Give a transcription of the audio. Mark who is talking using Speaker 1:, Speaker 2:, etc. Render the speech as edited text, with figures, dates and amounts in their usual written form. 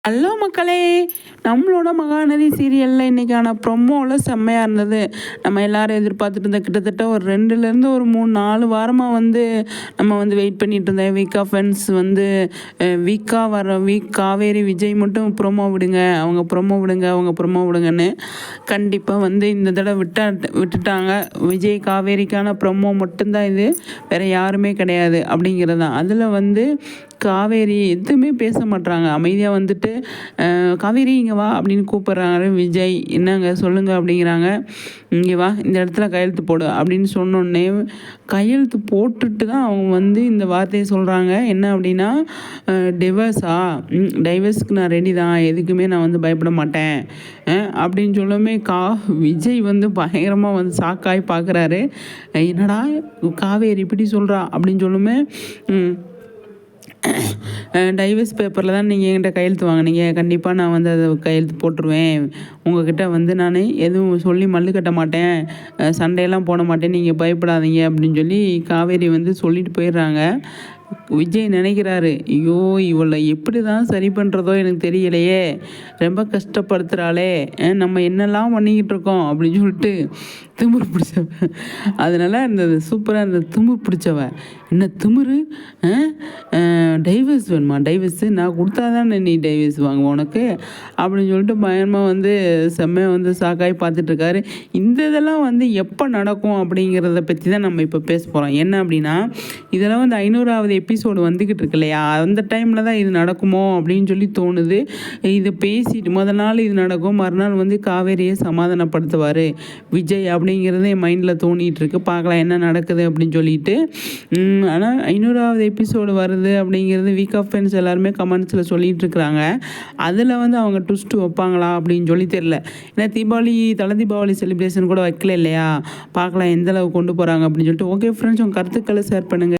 Speaker 1: Hello மக்களே, நம்மளோட மகாநதி சீரியலில் இன்றைக்கான ப்ரொமோவில் செம்மையாக இருந்தது. நம்ம எல்லோரும் எதிர்பார்த்துட்டு இருந்த கிட்டத்தட்ட ஒரு 2லேருந்து ஒரு 3-4 வாரமாக நம்ம வெயிட் பண்ணிகிட்டு இருந்தேன். வீக் ஆஃப் ஃப்ரெண்ட்ஸ் வீக்காக வர வீக் காவேரி விஜய் மட்டும் ப்ரொமோ விடுங்க, அவங்க ப்ரொமோ விடுங்கன்னு கண்டிப்பாக இந்த தடவை விட்டுட்டாங்க. விஜய் காவேரிக்கான ப்ரொமோ மட்டும்தான் இது, வேறு யாருமே கிடையாது அப்படிங்கிறது தான். அதில் காவேரி எதுவுமே பேச மாட்றாங்க, அமைதியாக காவேரி இங்கே வா அப்படின்னு கூப்பிட்றாங்க. விஜய் என்னங்க சொல்லுங்கள் அப்படிங்கிறாங்க. இங்கே வா, இந்த இடத்துல கையெழுத்து போடு அப்படின்னு சொன்னோடனே கையெழுத்து போட்டுட்டு தான் அவங்க இந்த வார்த்தையை சொல்கிறாங்க. என்ன அப்படின்னா, டைவர்ஸ்க்கு நான் ரெடி தான், எதுக்குமே நான் பயப்பட மாட்டேன் அப்படின்னு சொல்லுமே விஜய் பயங்கரமாக ஷாக்காகி பார்க்குறாரு. என்னடா காவேரி இப்படி சொல்கிறா அப்படின்னு சொல்லுமே, டைவர்ஸ் பேப்பரில் தான் நீங்கள் என்கிட்ட கையெழுத்து வாங்கினீங்க, கண்டிப்பாக நான் அதை கையெழுத்து போட்டுருவேன், உங்கள்கிட்ட நான் எதுவும் சொல்லி மல்லு கட்ட மாட்டேன், சண்டையெல்லாம் போட மாட்டேன், நீங்கள் பயப்படாதீங்க அப்படின்னு சொல்லி காவேரி சொல்லிட்டு போயிடுறாங்க. விஜய் நினைக்கிறாரு, ஐயோ இவளை எப்படி தான் சரி பண்ணுறதோ எனக்கு தெரியலையே, ரொம்ப கஷ்டப்படுத்துகிறாளே, நம்ம என்னெல்லாம் பண்ணிக்கிட்டு இருக்கோம் அப்படின்னு சொல்லிட்டு திமிரு பிடிச்சவ. அதனால் சூப்பராக இருந்தது. திமிரு பிடிச்சவ, என்ன திமிரு, டைவர்ஸ் வேணுமா, டைவர்ஸு நான் கொடுத்தா தானே நீ டைவர்ஸ் வாங்குவோம் உனக்கு அப்படின்னு சொல்லிட்டு பயமாக செம்மையாக ஷாக்காகி பார்த்துட்ருக்காரு. இதெல்லாம் எப்போ நடக்கும் அப்படிங்கிறத பற்றி தான் நம்ம இப்போ பேச போகிறோம். என்ன அப்படின்னா, இதெல்லாம் 500வது எபிசோடு வந்துக்கிட்டு இருக்கு இல்லையா, அந்த டைமில் தான் இது நடக்குமோ அப்படின்னு சொல்லி தோணுது. இதை பேசிட்டு முதல் நாள் இது நடக்கும், மறுநாள் காவேரியை சமாதானப்படுத்துவார் விஜய் அப்படிங்கிறது என் மைண்டில் தோணிகிட்டு இருக்கு. பார்க்கலாம் என்ன நடக்குது அப்படின்னு சொல்லிட்டு. ஆனால் 500வது எபிசோடு வருது அப்படிங்கிறது வீக் ஆஃப் ஃப்ரெண்ட்ஸ் எல்லாருமே கமெண்ட்ஸில் சொல்லிகிட்டு இருக்கிறாங்க. அதில் அவங்க ட்விஸ்ட்டு வைப்பாங்களா அப்படின்னு சொல்லி தெரில. ஏன்னா தலை தீபாவளி செலிப்ரேஷன் கூட வைக்கல இல்லையா, பார்க்கலாம் எந்தளவு கொண்டு போகிறாங்க அப்படின்னு சொல்லிட்டு. ஓகே ஃப்ரெண்ட்ஸ், உங்கள் கருத்துக்களை ஷேர் பண்ணுங்கள்.